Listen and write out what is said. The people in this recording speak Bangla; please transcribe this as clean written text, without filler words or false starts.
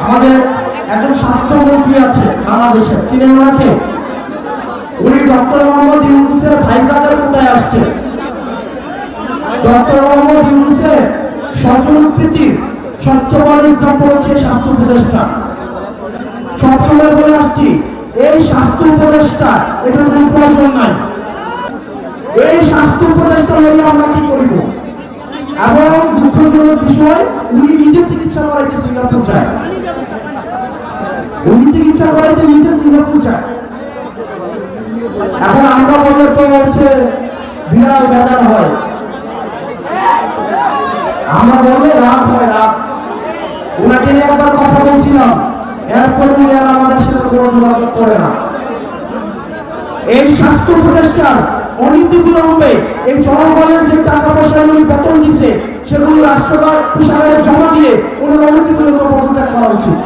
আমাদের একজন স্বাস্থ্যমন্ত্রী আছে বাংলাদেশের, চিনেন ওনাকে? উনি ডক্টর মোহাম্মদ ইউনূসের ভাই ব্রাদার কোথায় আসছে। ডক্টর মোহাম্মদ ইউনূসের স্বজনপ্রীতির সবচেয়ে বড় এক্সাম্পল হচ্ছে স্বাস্থ্য উপদেষ্টা। সবসময় বলে আসছি, এই স্বাস্থ্য উপদেষ্টা এটার কোনো প্রয়োজন নাই। এই স্বাস্থ্য উপদেষ্টা লইয়া আমরা কি করিব? এবং দুঃখজনক বিষয়, উনি নিজে চিকিৎসা করাইতে সিঙ্গাপুর যায়। উনি চিকিৎসা করাইতে নিজে সিঙ্গাপুর যায়। এখন আমরা বললে তো হচ্ছে বিরাট বেজার হয়, আমরা বললে রাগ হয়, রাগ। ওনাকে নিয়ে একবার কথা বলছিলাম, এরপর উনি আর আমাদের সাথে কোনো যোগাযোগ করে না। এই স্বাস্থ্য উপদেষ্টার অনীতি বিলম্বে এই জনগণের যে টাকা পয়সা উনি বেতন দিছে সেগুলো রাষ্ট্রীয় কোষাগারে জমা দিয়ে ওনার অনীতি বিলম্বে পদত্যাগ করা উচিত।